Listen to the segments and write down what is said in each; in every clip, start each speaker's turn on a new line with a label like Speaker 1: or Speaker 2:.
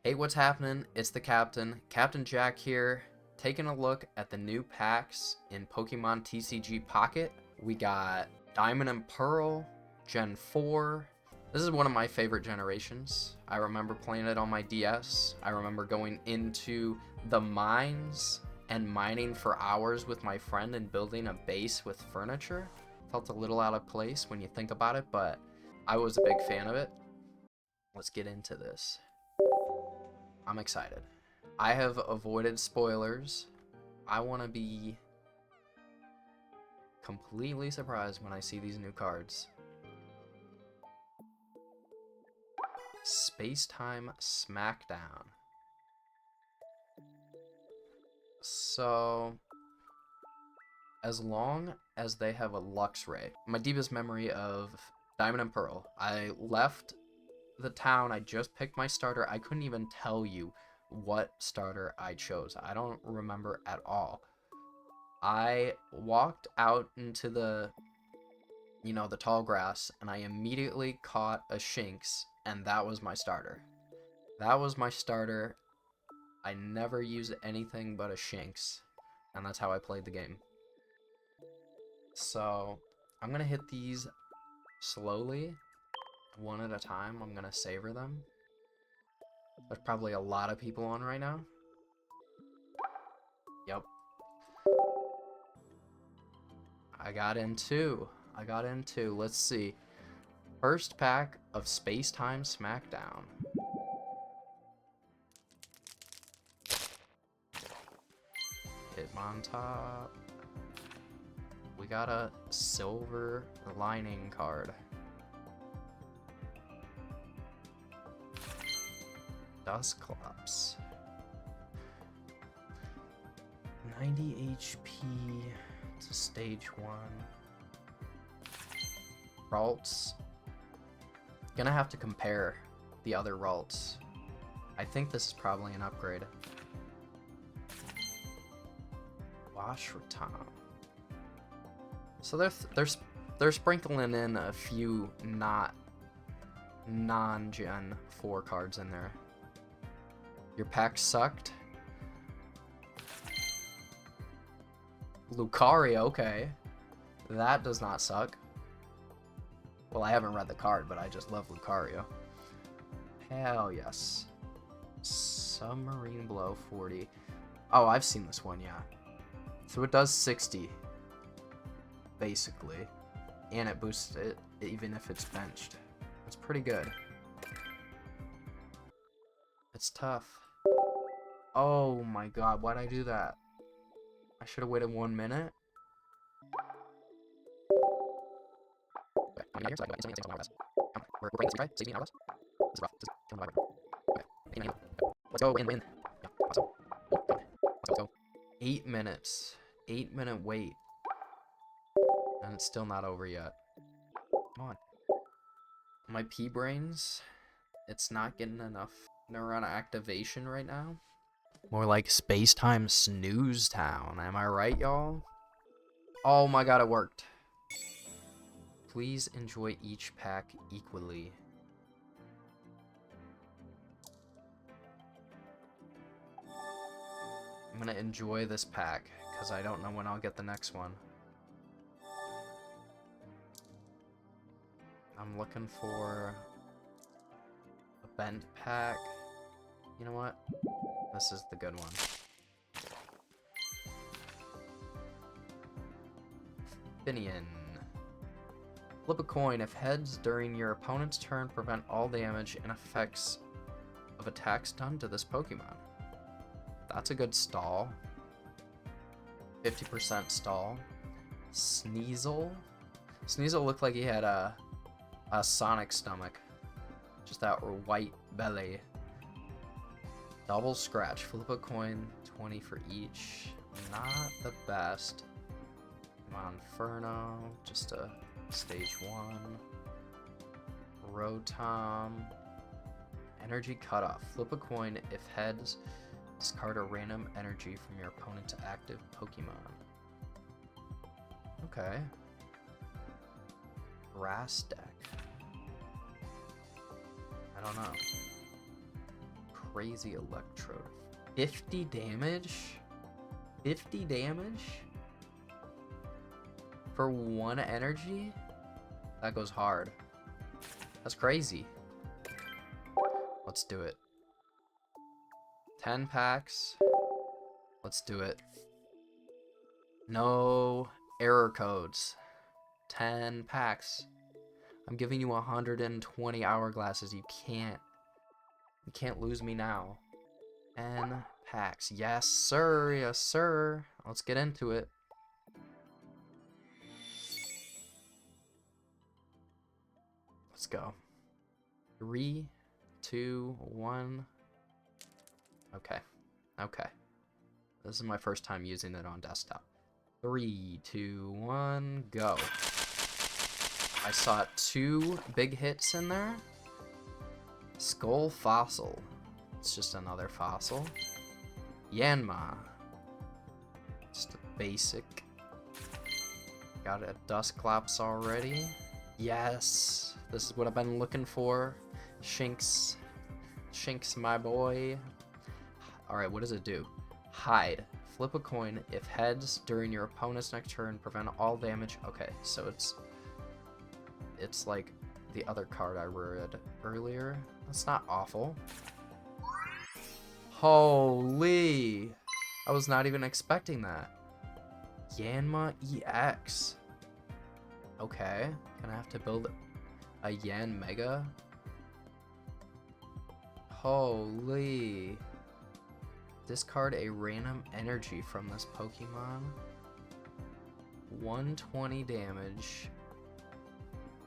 Speaker 1: Hey, what's happening? It's the Captain, Captain Jack here, taking a look at the new packs in Pokemon TCG Pocket. We got Diamond and Pearl, Gen 4. This is one of my favorite generations. I remember playing it on my DS. I remember going into the mines and mining for hours with my friend and building a base with furniture. Felt a little out of place when you think about it, but I was a big fan of it. Let's get into this. I'm excited. I have avoided spoilers. I want to be completely surprised when I see these new cards. Space Time Smackdown. So, as long as they have a Luxray, my deepest memory of Diamond and Pearl, I left the town, I just picked my starter. I couldn't even tell you what starter I chose. I don't remember at all. I walked out into the tall grass, and I immediately caught a Shinx, and that was my starter. That was my starter. I never used anything but a Shinx, and that's how I played the game. So, I'm gonna hit these slowly, one at a time. I'm gonna savor them. There's probably a lot of people on right now. Yep. I got in two. Let's see. First pack of Space Time Smackdown. Hitmontop. We got a silver lining card. Dusclops. 90 HP to stage 1. Ralts. Gonna have to compare the other Ralts. I think this is probably an upgrade. Washrotom. So they're sprinkling in a few non-Gen 4 cards in there. Your pack sucked. Lucario, okay. That does not suck. Well, I haven't read the card, but I just love Lucario. Hell yes. Submarine Blow 40. Oh, I've seen this one, yeah. So it does 60. Basically. And it boosts it even if it's benched. That's pretty good. It's tough. Oh my god, why'd I do that? I should have waited 1 minute. Let's go, win. Yeah, awesome. Let's go. 8 minutes. 8-minute wait. And it's still not over yet. Come on. My P-brains, it's not getting enough neuron activation right now. More like Space Time Snooze Town. Am I right, y'all? Oh my god, it worked. Please enjoy each pack equally. I'm gonna enjoy this pack, because I don't know when I'll get the next one. I'm looking for a bent pack. You know what? This is the good one. Finian. Flip a coin. If heads during your opponent's turn, prevent all damage and effects of attacks done to this Pokemon. That's a good stall. 50% stall. Sneasel. Sneasel looked like he had a Sonic stomach. Just that white belly. Double scratch. Flip a coin. 20 for each. Not the best. Monferno. Just a stage 1. Rotom. Energy cutoff. Flip a coin. If heads, discard a random energy from your opponent's active Pokemon. Okay. Grass deck. I don't know. Crazy Electrode. 50 damage? 50 damage? For 1 energy? That goes hard. That's crazy. Let's do it. 10 packs. Let's do it. No error codes. 10 packs. I'm giving you 120 hourglasses. You can't lose me now. 10 packs. Yes, sir. Yes, sir. Let's get into it. Let's go. 3, 2, 1. Okay. Okay. This is my first time using it on desktop. 3, 2, 1, go. I saw 2 big hits in there. Skull Fossil. It's just another fossil. Yanma. Just a basic. Got a Dusclops already. Yes. This is what I've been looking for. Shinx. Shinx, my boy. Alright, what does it do? Hide. Flip a coin. If heads during your opponent's next turn, prevent all damage. Okay, so it's like the other card I read earlier. That's not awful. Holy! I was not even expecting that. Yanma EX. Okay, gonna have to build a Yan Mega. Holy. Discard a random energy from this Pokemon. 120 damage.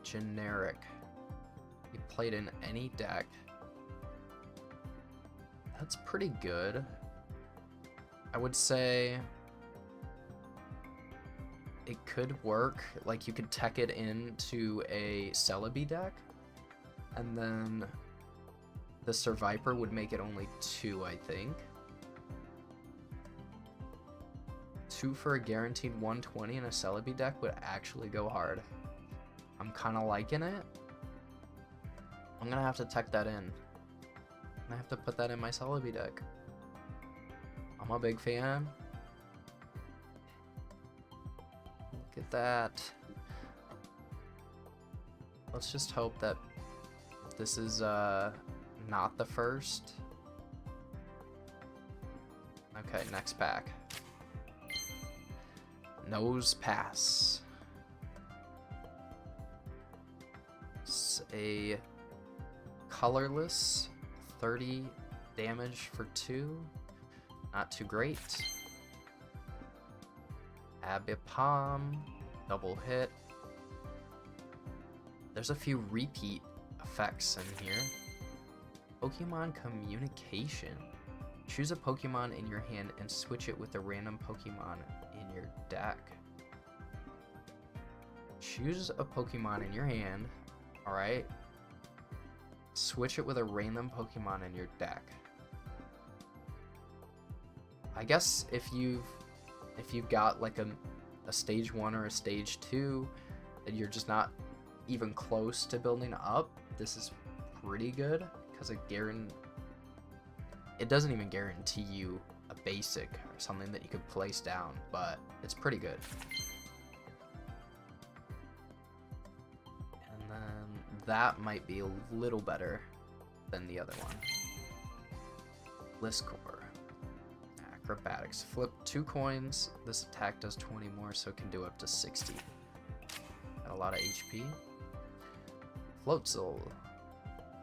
Speaker 1: Generic. You played in any deck. That's pretty good. I would say it could work. Like, you could tech it into a Celebi deck, and then the Survivor would make it only 2, I think. 2 for a guaranteed 120 in a Celebi deck would actually go hard. I'm kind of liking it. I'm gonna have to tech that in. I'm gonna have to put that in my Celebi deck. I'm a big fan. Look at that. Let's just hope that this is not the first. Okay, next pack. Nose Pass. It's a colorless 30 damage for 2. Not too great. Abipom. Double hit. There's a few repeat effects in here. Pokemon Communication. Choose a Pokemon in your hand and switch it with a random Pokemon in your deck. Choose a Pokemon in your hand. Alright. Switch it with a random Pokemon in your deck. I guess if you've got like a stage 1 or a stage 2 and you're just not even close to building up, this is pretty good, because it doesn't even guarantee you a basic or something that you could place down, but it's pretty good. And then that might be a little better than the other one. Liscor. Acrobatics. Flip 2 coins. This attack does 20 more, so it can do up to 60. Got a lot of HP. Floatzel.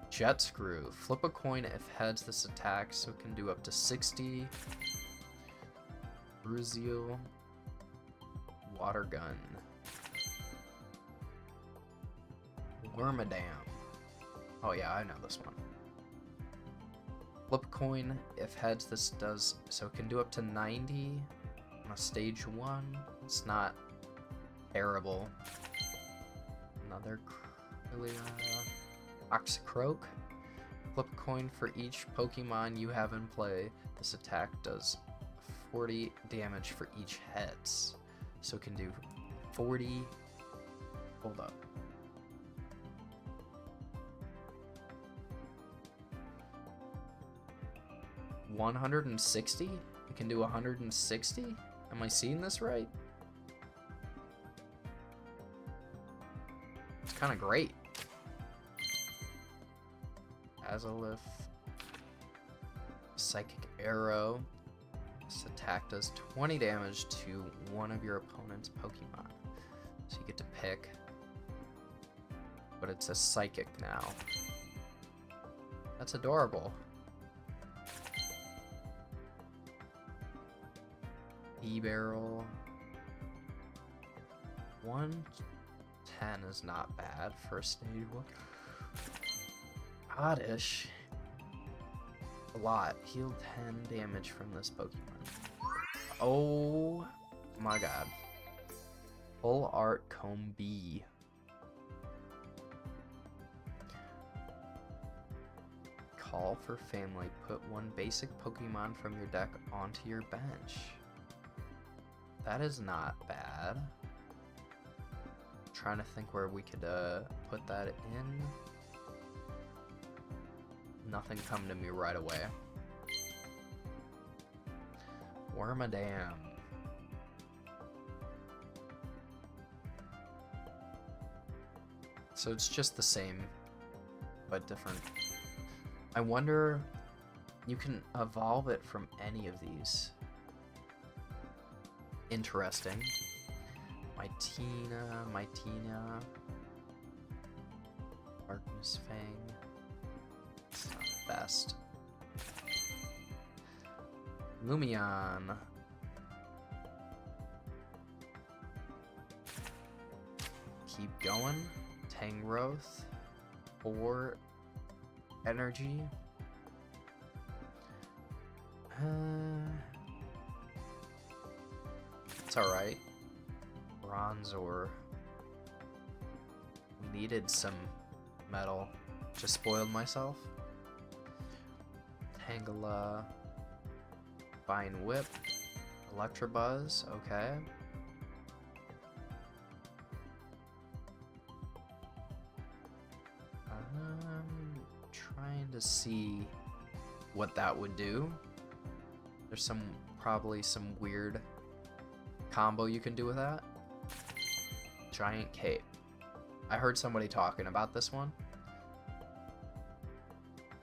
Speaker 1: Jet Screw. Flip a coin if heads this attack, so it can do up to 60. Bruzio. Water Gun. Wormadam. Oh yeah, I know this one. Flip a coin if heads this does, so it can do up to 90 on a stage 1. It's not terrible. Another Oxycroak. Flip a coin for each Pokemon you have in play. This attack does 40 damage for each heads. So it can do 40. Hold up. 160? It can do 160? Am I seeing this right? It's kind of great. Azalith. Psychic Arrow. This attack does 20 damage to one of your opponent's Pokemon. So you get to pick. But it's a Psychic now. That's adorable. E-Barrel. 110 is not bad for a stage 1. Oddish. A lot. Heal 10 damage from this Pokemon. Oh my god. Full Art Combi. Call for family. Put one basic Pokemon from your deck onto your bench. That is not bad. Trying to think where we could put that in. Nothing come to me right away. Wormadam. So it's just the same, but different. I wonder, you can evolve it from any of these. Interesting. Mightina. Darkness Fang. It's not the best. Lumion. Keep going. Tangrowth. 4 energy. It's alright. Bronzor. Needed some metal. Just spoiled myself. Tangela. Vine Whip. Electabuzz. Okay. Trying to see what that would do. There's probably some weird combo you can do with that. Giant Cape. I heard somebody talking about this one.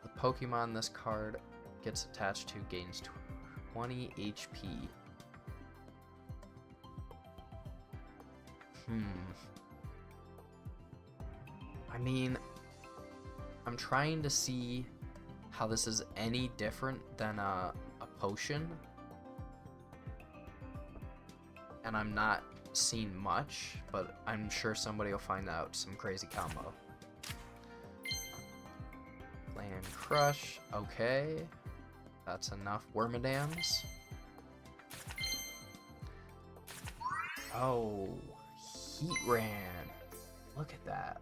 Speaker 1: The Pokemon this card gets attached to gains 20 HP. I mean, I'm trying to see how this is any different than a potion. And I'm not seeing much, but I'm sure somebody will find out some crazy combo. Land Crush, okay. That's enough Wormadams. Oh, Heatran. Look at that.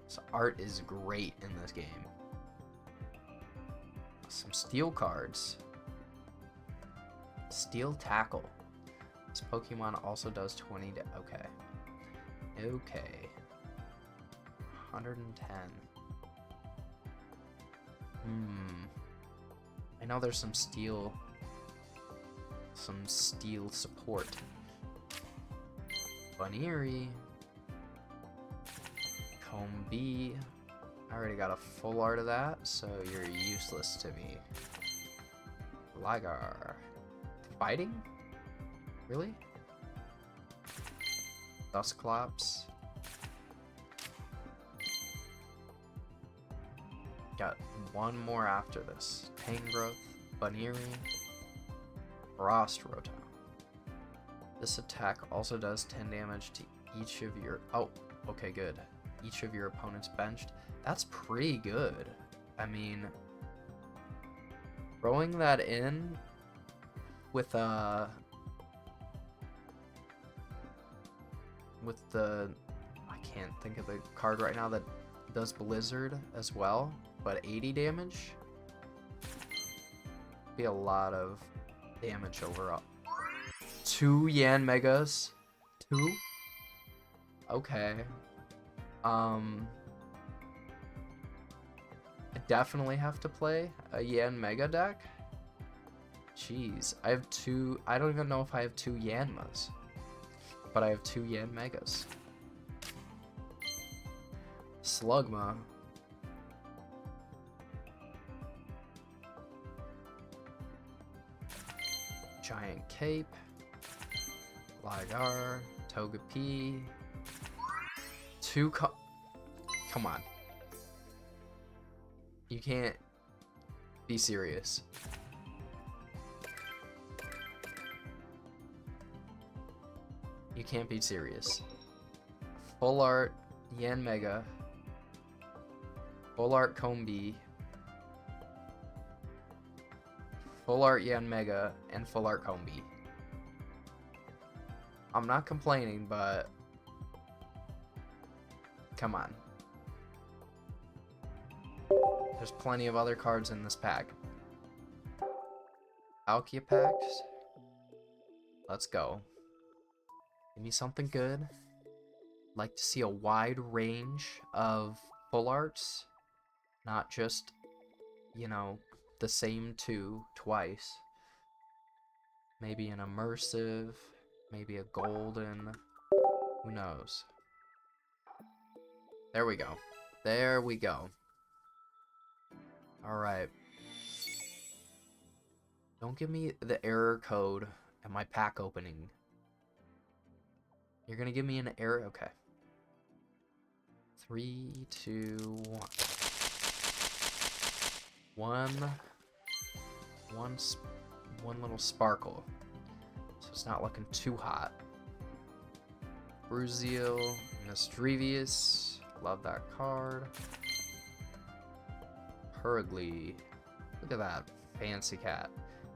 Speaker 1: This art is great in this game. Some steel cards. Steel Tackle. This Pokemon also does 20 to... Okay. Okay. 110. I know there's some steel support. Bunnery. Combi. I already got a full art of that, so you're useless to me. Ligar. Fighting? Really? Dusclops. Got one more after this. Tangrowth, Bunnery, Frost Rotom. This attack also does 10 damage to each of your... Oh, okay, good. Each of your opponents benched. That's pretty good. I mean, throwing that in with the... I can't think of the card right now that does Blizzard as well, but 80 damage? Be a lot of damage overall. 2 Yanmegas? 2? Okay. I definitely have to play a Yan Mega deck. Jeez, I have two. I don't even know if I have two Yanmas, but I have two Yan Megas. Slugma. Giant Cape. Ligar. Togepi. Come on. You can't be serious. You can't be serious. Full art Yan Mega. Full art Combi. Full art Yan Mega and full art Combi. I'm not complaining, but come on. There's plenty of other cards in this pack. Alkia let's go. Give me something good. Like to see a wide range of full arts, not just, you know, the same two twice. Maybe an immersive, maybe a golden, who knows. There we go. There we go. Alright. Don't give me the error code at my pack opening. You're gonna give me an error? Okay. 3, 2, 1. One little sparkle. So it's not looking too hot. Bruzeal, Misdrevious. Love that card. Purugly. Look at that. Fancy cat.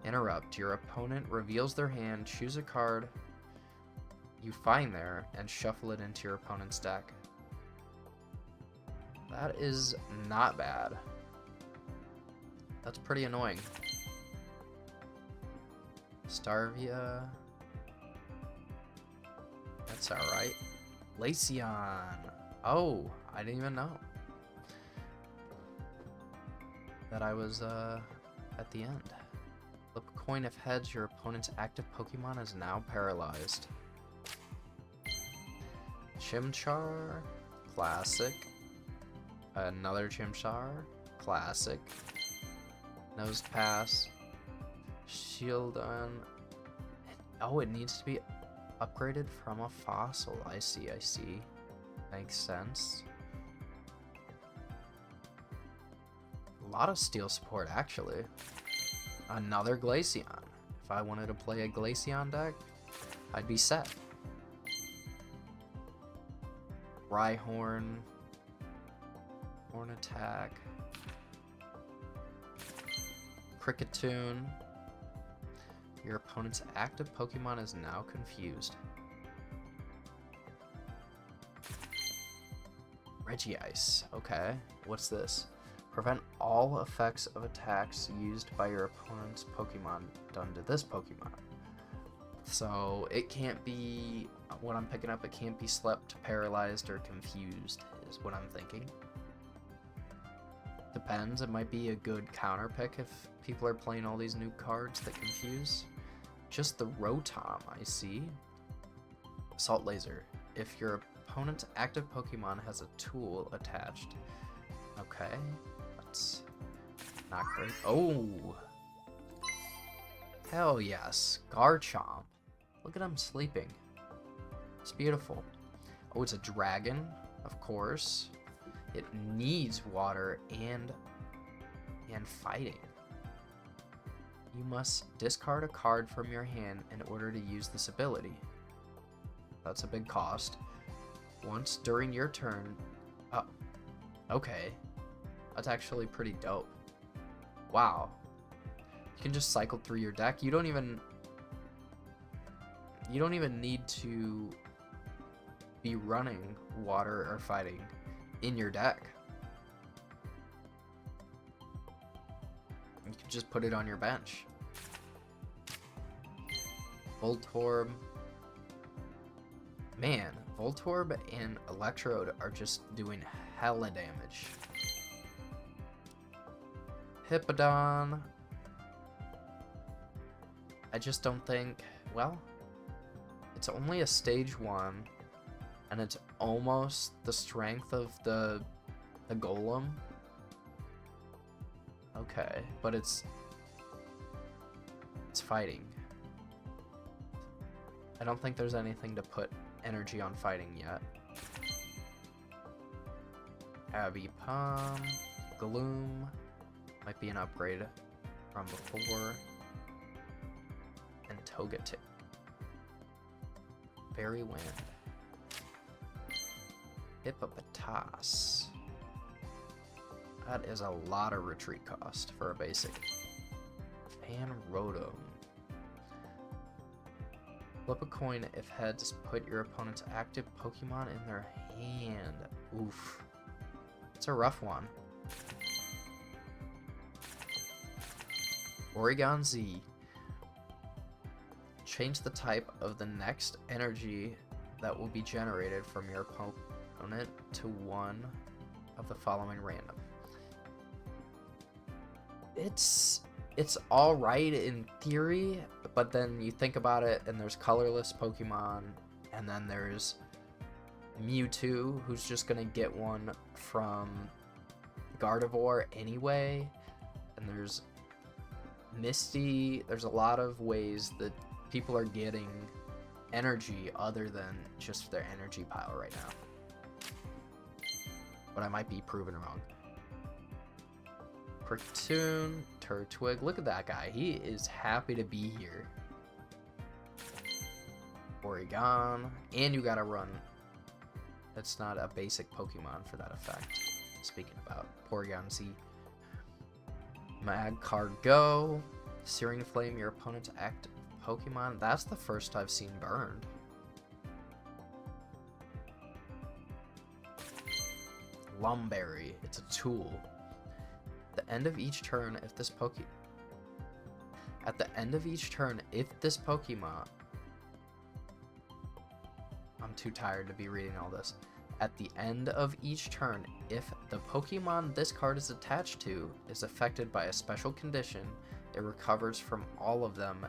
Speaker 1: Interrupt. Your opponent reveals their hand. Choose a card you find there and shuffle it into your opponent's deck. That is not bad. That's pretty annoying. Starvia. That's alright. Glaceon. Oh, I didn't even know that I was at the end. Flip a coin. If heads, your opponent's active Pokemon is now paralyzed. Chimchar. Classic. Another Chimchar. Classic. Nose Pass. Shieldon. Oh, it needs to be upgraded from a fossil. I see. Makes sense. A lot of steel support, actually. Another Glaceon. If I wanted to play a Glaceon deck, I'd be set. Rhyhorn. Horn Attack. Kricketune. Your opponent's active Pokemon is now confused. Regice. Okay, what's this? Prevent all effects of attacks used by your opponent's Pokemon done to this Pokemon. So it can't be, what I'm picking up, it can't be slept, paralyzed, or confused, is what I'm thinking. Depends, it might be a good counter pick if people are playing all these new cards that confuse. Just the Rotom, I see. Assault Laser. If your opponent's active Pokemon has a tool attached. Okay, that's not great. Oh! Hell yes, Garchomp. Look at him sleeping. It's beautiful. Oh, it's a dragon, of course. It needs water and fighting. You must discard a card from your hand in order to use this ability. That's a big cost. Once during your turn... Oh, okay. That's actually pretty dope. Wow. You can just cycle through your deck. You don't even need to be running water or fighting in your deck. You can just put it on your bench. Voltorb. Man, Voltorb and Electrode are just doing hella damage. Hippodon. I just don't think, well, it's only a stage 1, and it's almost the strength of the golem. Okay, but it's fighting. I don't think there's anything to put energy on fighting yet. Abby Palm, Gloom, might be an upgrade from before, and Togetic. Fairy Wind. Hippopotas. That is a lot of retreat cost for a basic. Fanrotom. Flip a coin if heads, put your opponent's active Pokemon in their hand. Oof. It's a rough one. Oregon Z. Change the type of the next energy that will be generated from your opponent to one of the following random. It's alright in theory, but then you think about it and there's colorless Pokemon, and then there's Mewtwo, who's just gonna get one from Gardevoir anyway, and there's Misty. There's a lot of ways that people are getting energy other than just their energy pile right now. But I might be proven wrong. Cartoon, Turtwig. Look at that guy. He is happy to be here. Porygon. And you gotta run. That's not a basic Pokemon for that effect. Speaking about Porygon Z. Magcargo. Searing Flame, your opponent's active Pokemon. That's the first I've seen burned. Lumberry. It's a tool. At the end of each turn, if this Pokemon... I'm too tired to be reading all this. At the end of each turn, if the Pokemon this card is attached to is affected by a special condition, it recovers from all of them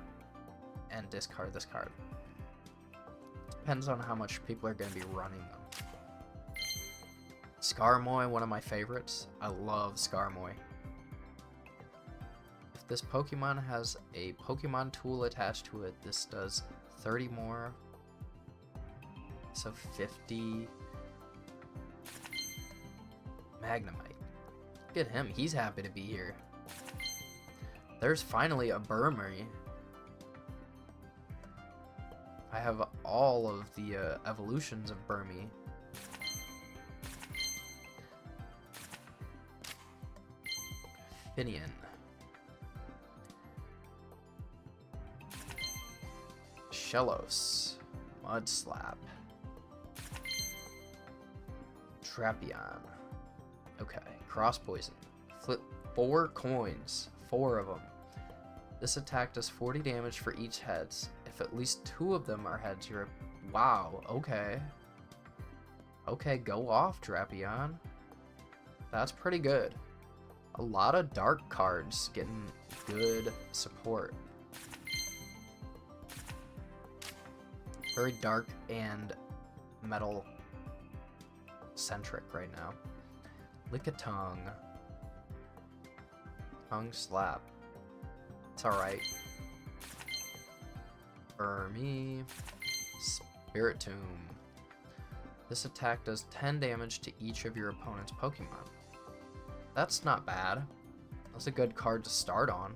Speaker 1: and discard this card. Depends on how much people are going to be running them. Skarmory, one of my favorites. I love Skarmory. If this Pokemon has a Pokemon tool attached to it, this does 30 more. So 50. Magnemite. Look at him. He's happy to be here. There's finally a Burmy. I have all of the evolutions of Burmy. Finian. Shellos. Mudslap. Trapeon. Okay, Cross Poison. Flip 4 coins. 4 of them. This attack does 40 damage for each heads. If at least 2 of them are heads, you're... Wow, okay. Okay, go off, Drapion. That's pretty good. A lot of dark cards getting good support. Very dark and metal centric right now. Lickitung. Tongue Slap. It's alright. Burmy. Spiritomb. This attack does 10 damage to each of your opponent's Pokemon. That's not bad. That's a good card to start on.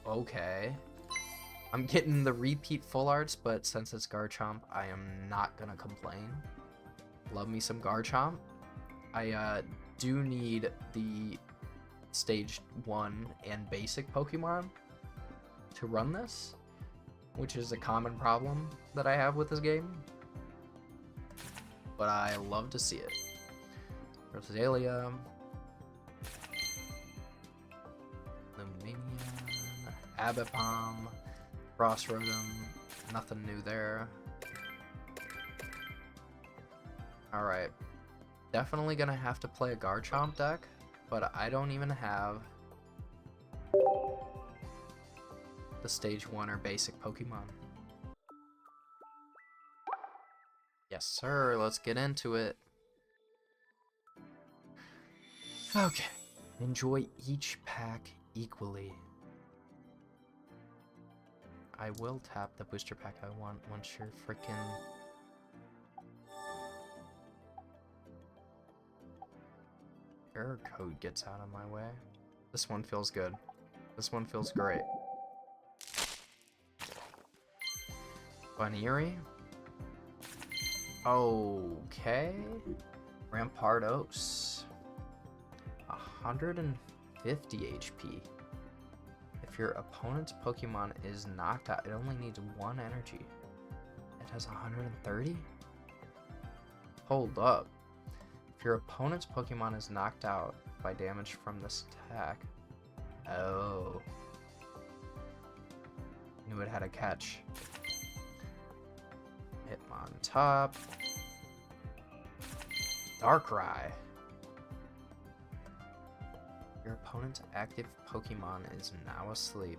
Speaker 1: Okay. I'm getting the repeat full arts, but since it's Garchomp, I am not gonna complain. Love me some Garchomp. I do need the Stage 1 and basic Pokemon to run this, which is a common problem that I have with this game. But I love to see it. Roselia. Luminion. Abipom. Frostrotom. Nothing new there. Alright. Definitely gonna have to play a Garchomp deck, but I don't even have the stage 1 or basic Pokemon. Yes, sir. Let's get into it. Okay. Enjoy each pack equally. I will tap the booster pack I want once you're freaking... error code gets out of my way. This one feels good. This one feels great. Bunnery. Okay. Rampardos. 150 HP. If your opponent's Pokemon is knocked out, it only needs 1 energy. It has 130? Hold up. If your opponent's Pokemon is knocked out by damage from this attack... Oh. Knew it had a catch. Hitmontop. Darkrai. Your opponent's active Pokemon is now asleep.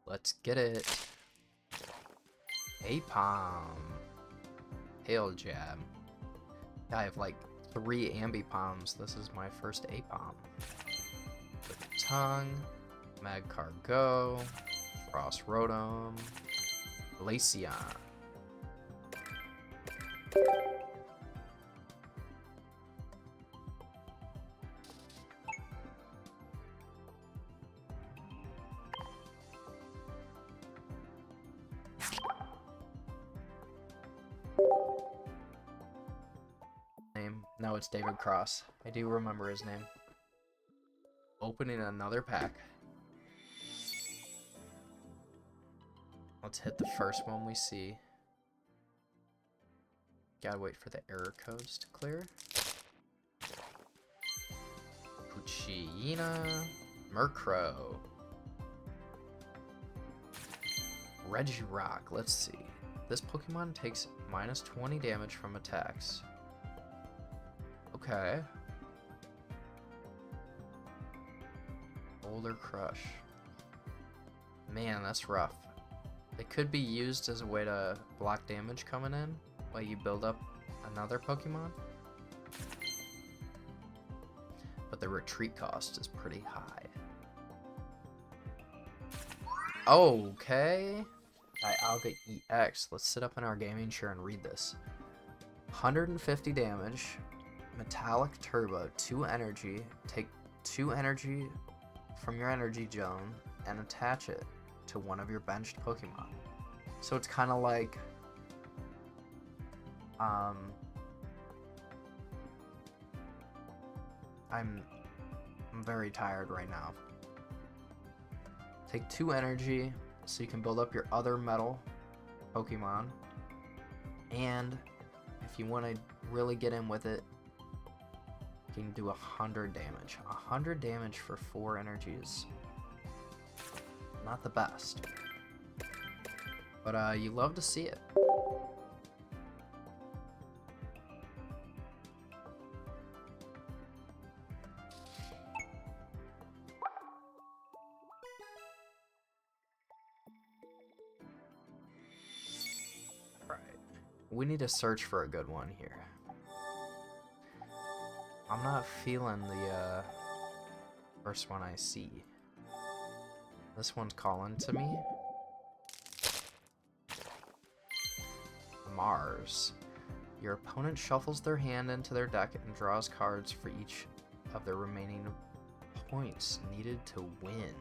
Speaker 1: Let's get it. Apom. Hail Jab. I have like 3 Ambipoms. This is my first Apom. With Tongue, Magcargo, Frost Rotom, Glaceon. No, it's David Cross. I do remember his name. Opening another pack. Let's hit the first one we see. Gotta wait for the error codes to clear. Puccina, Murkrow, Regirock. Let's see. This Pokemon takes minus 20 damage from attacks. Okay. Boulder Crush. Man, that's rough. It could be used as a way to block damage coming in while you build up another Pokemon. But the retreat cost is pretty high. Okay. Dialga EX. Let's sit up in our gaming chair and read this. 150 damage. Metallic Turbo, 2 energy. Take 2 energy from your energy zone and attach it to one of your benched Pokemon. So it's kind of like I'm very tired right now. Take 2 energy so you can build up your other metal Pokemon, and if you want to really get in with it, you can do 100 damage. 100 damage for 4 energies. Not the best. But you love to see it. Alright. We need to search for a good one here. I'm not feeling the first one I see. This one's calling to me. Mars. Your opponent shuffles their hand into their deck and draws cards for each of their remaining points needed to win.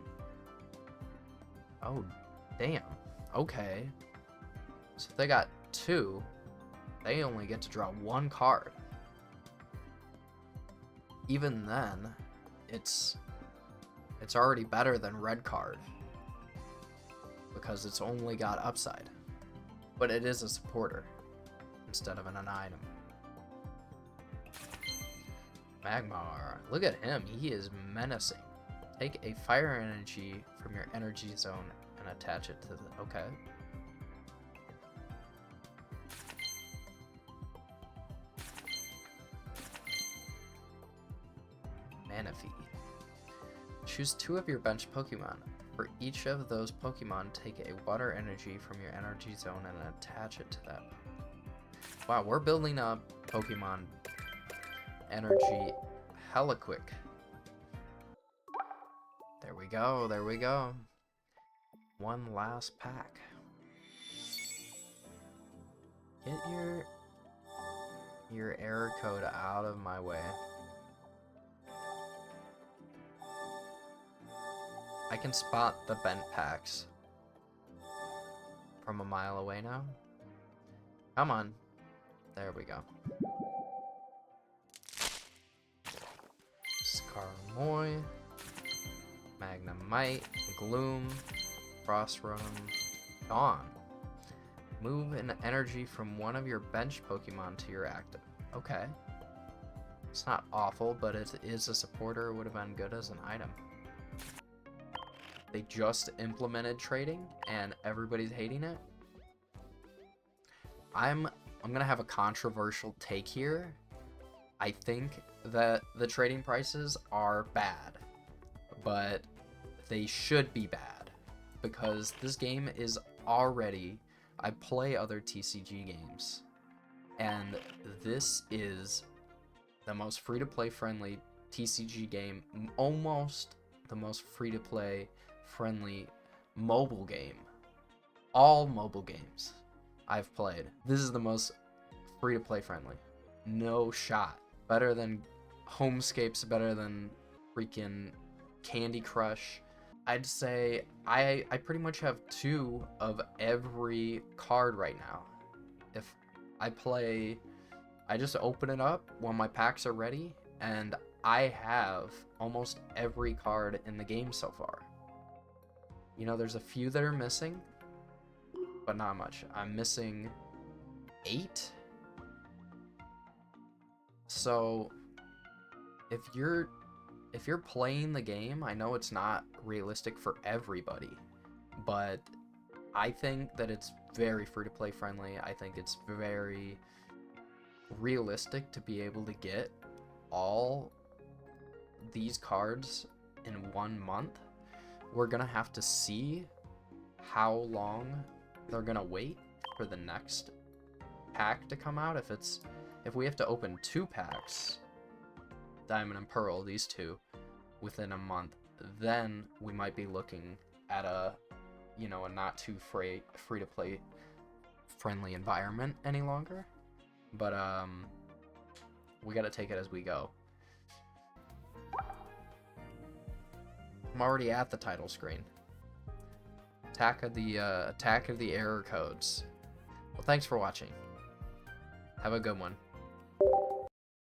Speaker 1: Oh, damn. Okay. So if they got 2, they only get to draw 1 card. Even then, it's It's already better than red card because it's only got upside, but it is a supporter instead of an item. Magmar, look at him, he is menacing. Take a fire energy from your energy zone and attach it to the, okay. Manaphy. Choose 2 of your bench Pokemon. For each of those Pokemon, take a water energy from your energy zone and attach it to that. Wow, we're building up Pokemon energy hella quick. There we go, there we go. One last pack. Get your error code out of my way. I can spot the bent packs from a mile away now. Come on. There we go. Skarmory, Magnemite, Gloom, Frostrum, Dawn. Move an energy from one of your bench Pokemon to your active. Okay. It's not awful, but it is a supporter. It would have been good as an item. They just implemented trading and everybody's hating it. I'm gonna have a controversial take here. I think that the trading prices are bad, but they should be bad because this game is already, I play other TCG games, and this is the most free-to-play friendly TCG game, almost the most free-to-play friendly mobile game. All mobile games I've played, this is the most free-to-play friendly. No shot. Better than Homescapes, better than freaking Candy Crush. I'd say I pretty much have 2 of every card right now. If I play, I just open it up when my packs are ready, and I have almost every card in the game so far. You know, there's a few that are missing, but not much. I'm missing 8. So if you're playing the game, I know it's not realistic for everybody, but I think that it's very free-to-play friendly. I think it's very realistic to be able to get all these cards in 1 month. We're gonna have to see how long they're gonna wait for the next pack to come out. If we have to open 2 packs, Diamond and Pearl, these 2, within a month, then we might be looking at a not too free to play friendly environment any longer. But we gotta take it as we go. I'm already at the title screen. Attack of the error codes. Well, thanks for watching. Have a good one.